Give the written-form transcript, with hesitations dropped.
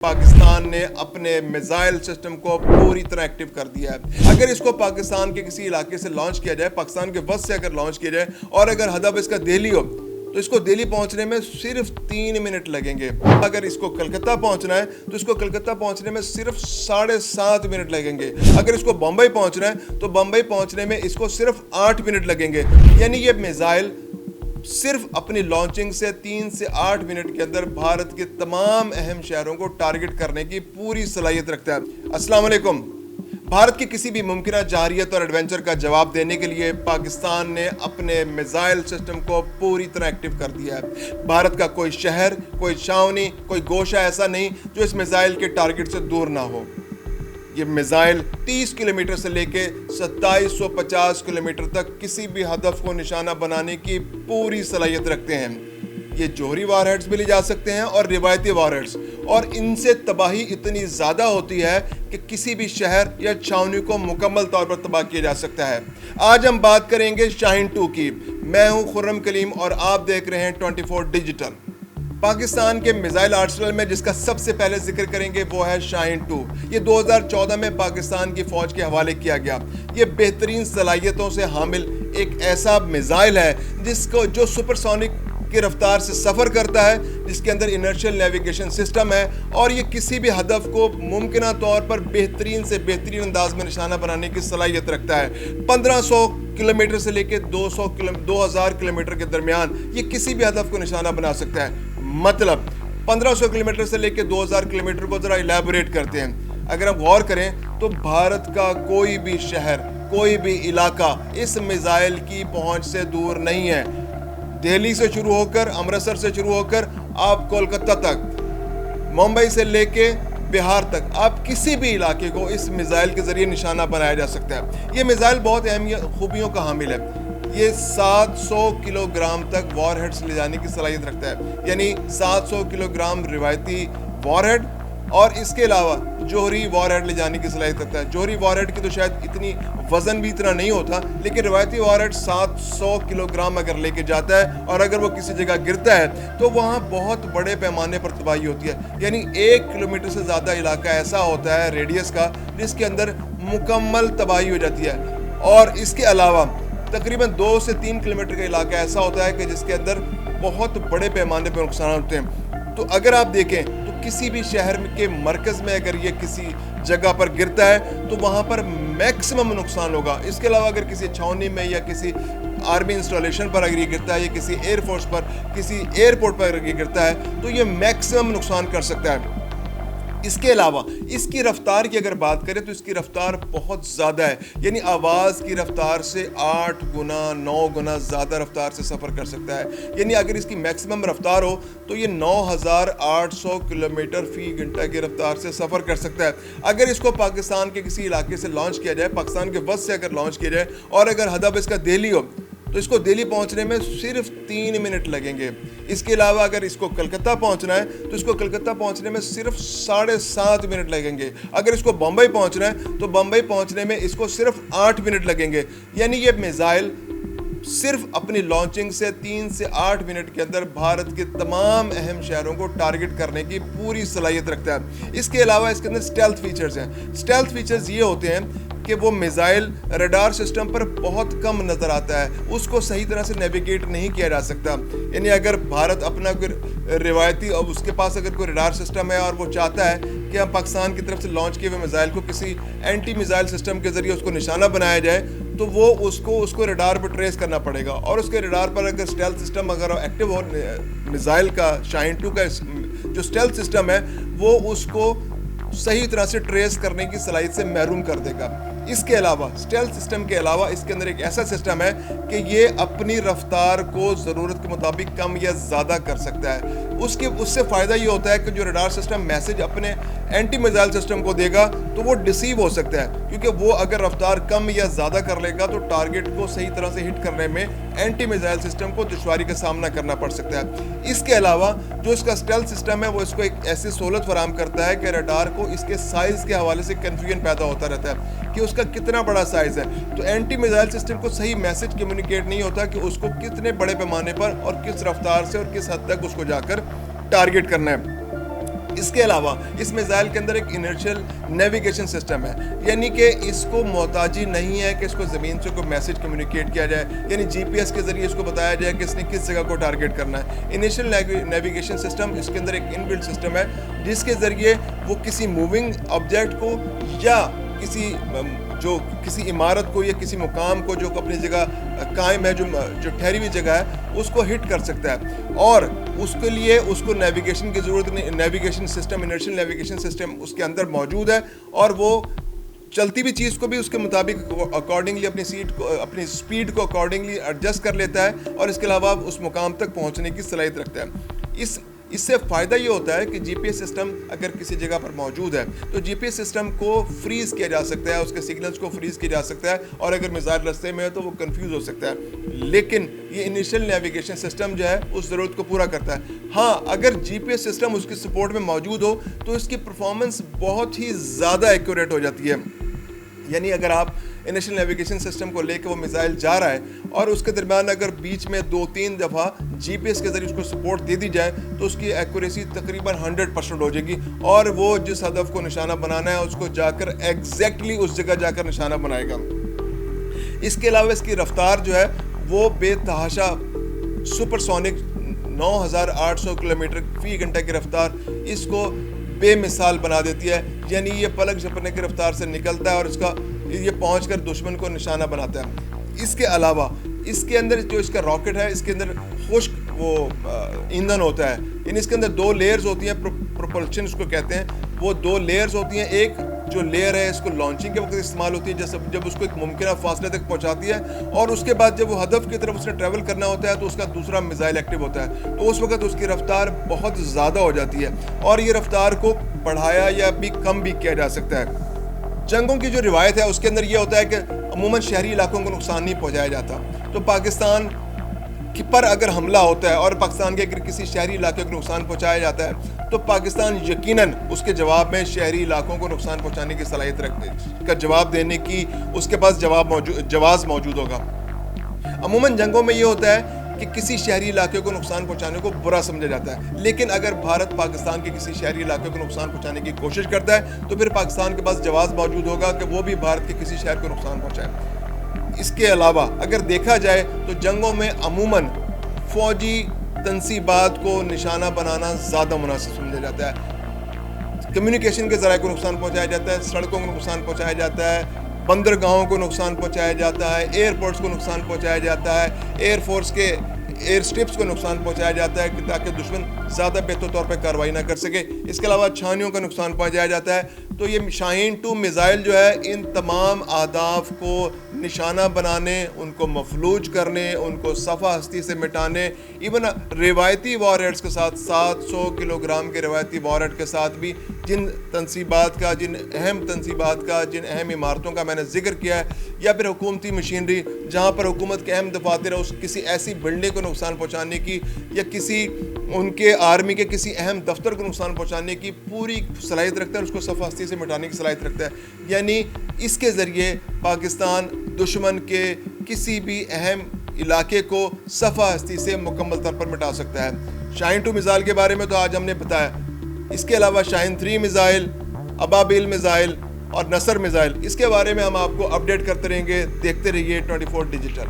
पाकिस्तान ने अपने missile system को पूरी तरह एक्टिव कर दिया है। अगर इसको पाकिस्तान के किसी इलाके से लॉन्च किया जाए, पाकिस्तान के वस्त से अगर लॉन्च किया जाए और अगर हदफ इसका दिल्ली हो तो इसको दिल्ली पहुंचने में सिर्फ 3 मिनट लगेंगे। अगर इसको कलकत्ता पहुंचना है तो इसको कलकत्ता पहुंचने में सिर्फ 7.5 मिनट लगेंगे। अगर इसको बम्बई पहुंचना है तो बम्बई पहुंचने में इसको सिर्फ 8 मिनट लगेंगे। यानी ये मिसाइल सिर्फ अपनी लॉन्चिंग से 3 से 8 मिनट के अंदर भारत के तमाम अहम शहरों को टारगेट करने की पूरी सलाहियत रखता है। अस्सलाम वालेकुम। भारत की किसी भी मुमकिन जारहियत और एडवेंचर का जवाब देने के लिए पाकिस्तान ने अपने मिसाइल सिस्टम को पूरी तरह एक्टिव कर दिया है। भारत का कोई शहर, कोई छावनी, कोई गोशा ऐसा नहीं जो इस मिसाइल के टारगेट से दूर ना हो। ये मिसाइल 30 किलोमीटर से लेके 2750 किलोमीटर तक किसी भी हदफ को निशाना बनाने की पूरी सलाहियत रखते हैं। ये जोहरी वारहेड्स भी ले जा सकते हैं और रिवायती वारहेड्स, और इनसे तबाही इतनी ज़्यादा होती है कि किसी भी शहर या छावनी को मुकम्मल तौर पर तबाह किया जा सकता है। आज हम बात करेंगे शाहीन 2 की। मैं हूँ खुर्रम कलीम और आप देख रहे हैं 24 डिजिटल। पाकिस्तान के मिसाइल आर्सेनल में जिसका सबसे पहले जिक्र करेंगे वो है शाहीन 2। ये 2014 में पाकिस्तान की फौज के हवाले किया गया। ये बेहतरीन सलाहियतों से हामिल एक ऐसा मिसाइल है जिसको जो सुपरसोनिक की रफ्तार से सफ़र करता है, जिसके अंदर इनर्शियल नेविगेशन सिस्टम है, और ये किसी भी हदफ को मुमकिन तौर पर बेहतरीन से बेहतरीन अंदाज में निशाना बनाने की सलाहियत रखता है। 1500 किलोमीटर से लेकर 2000 किलोमीटर के दरमियान ये किसी भी हदफ को निशाना बना सकता है। मतलब 1500 किलोमीटर से लेकर 2000 किलोमीटर को ज़रा इलेबोरेट करते हैं। अगर हम गौर करें तो भारत का कोई भी शहर, कोई भी इलाका इस मिसाइल की पहुंच से दूर नहीं है। दिल्ली से शुरू होकर, अमृतसर से शुरू होकर आप कोलकाता तक, मुंबई से लेके बिहार तक, आप किसी भी इलाके को इस मिसाइल के ज़रिए निशाना बनाया जा सकता है। ये मिसाइल बहुत अहम खूबियों का हामिल है। ये 700 किलोग्राम तक वॉरहेड्स ले जाने की सलाहियत रखता है, यानी 700 किलोग्राम रिवायती वॉरहेड और इसके अलावा जोहरी वॉरहेड ले जाने की सलाहियत रखता है। जोहरी वॉरहेड की तो शायद इतनी वज़न भी इतना नहीं होता, लेकिन रिवायती वॉरहेड 700 किलोग्राम अगर लेके जाता है और अगर वो किसी जगह गिरता है तो वहाँ बहुत बड़े पैमाने पर तबाही होती है। यानी 1 किलोमीटर से ज़्यादा इलाका ऐसा होता है रेडियस का जिसके अंदर मुकम्मल तबाही हो जाती है, और इसके अलावा तकरीबन 2 से 3 किलोमीटर का इलाका ऐसा होता है कि जिसके अंदर बहुत बड़े पैमाने पर नुकसान होते हैं। तो अगर आप देखें तो किसी भी शहर के मरकज़ में अगर ये किसी जगह पर गिरता है तो वहाँ पर मैक्सिमम नुकसान होगा। इसके अलावा अगर किसी छावनी में या किसी आर्मी इंस्टॉलेशन पर अगर ये गिरता है या किसी एयरफोर्स पर, किसी एयरपोर्ट पर अगर ये गिरता है तो ये मैक्सिमम नुकसान कर सकता है। इसके अलावा इसकी रफ्तार की अगर बात करें तो इसकी रफ्तार बहुत ज़्यादा है, यानी आवाज़ की रफ्तार से 8 गुना 9 गुना ज़्यादा रफ्तार से सफ़र कर सकता है। यानी अगर इसकी मैक्सिमम रफ्तार हो तो ये 9800 किलोमीटर फ़ी घंटा की रफ्तार से सफ़र कर सकता है। अगर इसको पाकिस्तान के किसी इलाके से लॉन्च किया जाए, पाकिस्तान के वस्त से अगर लॉन्च किया जाए और अगर हदफ इसका दिल्ली हो तो इसको दिल्ली पहुंचने में सिर्फ 3 मिनट लगेंगे। इसके अलावा अगर इसको कलकत्ता पहुंचना है तो इसको कलकत्ता पहुंचने में सिर्फ 7.5 मिनट लगेंगे। अगर इसको बम्बई पहुंचना है तो बम्बई पहुंचने में इसको सिर्फ 8 मिनट लगेंगे। यानी ये मिसाइल सिर्फ अपनी लॉन्चिंग से 3 से 8 मिनट के अंदर भारत के तमाम अहम शहरों को टारगेट करने की पूरी सलाहियत रखता है। इसके अलावा इसके अंदर स्टेल्थ फीचर्स हैं। स्टेल्थ फीचर्स ये होते हैं कि वो मिसाइल रडार सिस्टम पर बहुत कम नज़र आता है, उसको सही तरह से नेविगेट नहीं किया जा सकता। यानी अगर भारत अपना कोई रिवायती, अब उसके पास अगर कोई रडार सिस्टम है और वो चाहता है कि हम पाकिस्तान की तरफ से लॉन्च किए हुए मिसाइल को किसी एंटी मिसाइल सिस्टम के ज़रिए उसको निशाना बनाया जाए तो वो उसको रडार पर ट्रेस करना पड़ेगा, और उसके रडार पर अगर स्टेल्थ सिस्टम अगर एक्टिव हो, मिसाइल का शाहीन 2 का जो स्टेल्थ सिस्टम है वो उसको सही तरह से ट्रेस करने की सलाहियत से महरूम कर देगा। इसके अलावा स्टेल्थ सिस्टम के अलावा इसके अंदर एक ऐसा सिस्टम है कि ये अपनी रफ्तार को ज़रूरत के मुताबिक कम या ज़्यादा कर सकता है। उससे फ़ायदा ये होता है कि जो रडार सिस्टम मैसेज अपने एंटी मिसाइल सिस्टम को देगा तो वो डिसीव हो सकता है, क्योंकि वो अगर रफ्तार कम या ज़्यादा कर लेगा तो टारगेट को सही तरह से हिट करने में एंटी मिसाइल सिस्टम को दुश्वारी का सामना करना पड़ सकता है। इसके अलावा जो इसका स्टेल्थ सिस्टम है वो इसको एक ऐसी सहूलत फराहम करता है कि रडार को इसके साइज़ के हवाले से कन्फ्यूजन पैदा होता रहता है कि उसका कितना बड़ा साइज़ है। तो एंटी मिसाइल सिस्टम को सही मैसेज कम्युनिकेट नहीं होता कि उसको कितने बड़े पैमाने पर और किस रफ्तार से और किस हद तक उसको जाकर टारगेट करना है। اس کے علاوہ اس میزائل کے اندر ایک انرشل نیویگیشن سسٹم ہے، یعنی کہ اس کو محتاجی نہیں ہے کہ اس کو زمین سے کوئی میسج کمیونیکیٹ کیا جائے، یعنی جی پی ایس کے ذریعے اس کو بتایا جائے کہ اس نے کس جگہ کو ٹارگیٹ کرنا ہے۔ انرشل نیویگیشن سسٹم، اس کے اندر ایک ان بلٹ سسٹم ہے جس کے ذریعے وہ کسی موونگ آبجیکٹ کو یا کسی عمارت کو یا کسی مقام کو جو اپنی جگہ قائم ہے، جو ٹھہری ہوئی جگہ ہے، اس کو ہٹ کر سکتا ہے، اور اس کے لیے اس کو نیویگیشن کی ضرورت نہیں۔ Navigation system, inertial navigation system اس کے اندر موجود ہے، اور وہ چلتی ہوئی چیز کو بھی اس کے مطابق اکارڈنگلی اپنی سپیڈ کو اکارڈنگلی ایڈجسٹ کر لیتا ہے، اور اس کے علاوہ اس مقام تک پہنچنے کی صلاحیت رکھتا ہے۔ اس سے فائدہ یہ ہوتا ہے کہ جی پی ایس سسٹم اگر کسی جگہ پر موجود ہے تو جی پی ایس سسٹم کو فریز کیا جا سکتا ہے، اس کے سگنلز کو فریز کیا جا سکتا ہے، اور اگر میزائل رستے میں ہے تو وہ کنفیوز ہو سکتا ہے، لیکن یہ انیشل نیویگیشن سسٹم جو ہے اس ضرورت کو پورا کرتا ہے۔ ہاں، اگر جی پی ایس سسٹم اس کی سپورٹ میں موجود ہو تو اس کی پرفارمنس بہت ہی زیادہ ایکوریٹ ہو جاتی ہے، یعنی اگر آپ انیشل نیویگیشن سسٹم کو لے کے وہ میزائل جا رہا ہے اور اس کے درمیان اگر بیچ میں 2-3 دفعہ جی پی ایس کے ذریعے اس کو سپورٹ دے دی جائے تو اس کی ایکوریسی تقریباً 100% ہو جائے گی، اور وہ جس ہدف کو نشانہ بنانا ہے اس کو جا کر ایگزیکٹلی اس جگہ جا کر نشانہ بنائے گا۔ اس کے علاوہ اس کی رفتار جو ہے وہ بے تحاشا سپر سونک 9800 کلومیٹر فی گھنٹہ کی رفتار اس کو بے مثال بنا دیتی ہے، یعنی یہ پلک جھپکنے کی رفتار سے نکلتا ہے اور یہ پہنچ کر دشمن کو نشانہ بناتا ہے۔ اس کے علاوہ اس کے اندر جو اس کا راکٹ ہے، اس کے اندر خشک وہ ایندھن ہوتا ہے، یعنی اس کے اندر 2 لیئرز ہوتی ہیں، پروپلشن اس کو کہتے ہیں، وہ 2 لیئرز ہوتی ہیں۔ ایک جو لیئر ہے اس کو لانچنگ کے وقت استعمال ہوتی ہے، جب اس کو ایک ممکنہ فاصلے تک پہنچاتی ہے، اور اس کے بعد جب وہ ہدف کی طرف اس نے ٹریول کرنا ہوتا ہے تو اس کا دوسرا میزائل ایکٹیو ہوتا ہے، تو اس وقت اس کی رفتار بہت زیادہ ہو جاتی ہے، اور یہ رفتار کو بڑھایا یا بھی کم بھی کیا جا سکتا ہے۔ جنگوں کی جو روایت ہے اس کے اندر یہ ہوتا ہے کہ عموماً شہری علاقوں کو نقصان نہیں پہنچایا جاتا، تو پاکستان پر اگر حملہ ہوتا ہے اور پاکستان کے اگر کسی شہری علاقے کو نقصان پہنچایا جاتا ہے تو پاکستان یقیناً اس کے جواب میں شہری علاقوں کو نقصان پہنچانے کی صلاحیت کا جواب دینے کی اس کے پاس جواز موجود ہوگا۔ عموماً جنگوں میں یہ ہوتا ہے کہ کسی شہری علاقے کو نقصان پہنچانے کو برا سمجھا جاتا ہے، لیکن اگر بھارت پاکستان کے کسی شہری علاقے کو نقصان پہنچانے کی کوشش کرتا ہے تو پھر پاکستان کے پاس جواز موجود ہوگا کہ وہ بھی بھارت کے کسی شہر کو نقصان پہنچائے۔ اس کے علاوہ اگر دیکھا جائے تو جنگوں میں عموماً فوجی تنصیبات کو نشانہ بنانا زیادہ مناسب سمجھا جاتا ہے۔ کمیونیکیشن کے ذرائع کو نقصان پہنچایا جاتا ہے، سڑکوں کو نقصان پہنچایا جاتا ہے، بندرگاہوں کو نقصان پہنچایا جاتا ہے، ایئرپورٹس کو نقصان پہنچایا جاتا ہے، ایئر فورس کے ایئر سٹرپس کو نقصان پہنچایا جاتا ہے کہ تاکہ دشمن زیادہ بہتر طور پہ کارروائی نہ کر سکے۔ اس کے علاوہ چھانیوں کا نقصان پہنچایا جاتا ہے۔ تو یہ شاہین 2 میزائل جو ہے ان تمام اہداف کو نشانہ بنانے، ان کو مفلوج کرنے، ان کو صفحہ ہستی سے مٹانے، ایون روایتی وار ہیڈز کے ساتھ 700 کلو گرام کے روایتی وار ہیڈ کے ساتھ بھی جن اہم تنصیبات کا، جن اہم عمارتوں کا میں نے ذکر کیا ہے، یا پھر حکومتی مشینری جہاں پر حکومت کے اہم دفاتر ہے، کسی ایسی بلڈنگ کو نقصان پہنچانے کی یا کسی ان کے آرمی کے کسی اہم دفتر کو نقصان پہنچانے کی پوری صلاحیت رکھتا ہے، اس کو صفحہ ہستی سے مٹانے کی صلاحیت رکھتا ہے، یعنی اس کے ذریعے پاکستان دشمن کے کسی بھی اہم علاقے کو صفحہ ہستی سے مکمل طور پر مٹا سکتا ہے۔ شاہین 2 میزائل کے بارے میں تو آج ہم نے بتایا، اس کے علاوہ شاہین 3 میزائل، ابابیل میزائل اور نصر میزائل، اس کے بارے میں ہم آپ کو اپڈیٹ کرتے رہیں گے۔ دیکھتے رہیے 24 ڈیجیٹل۔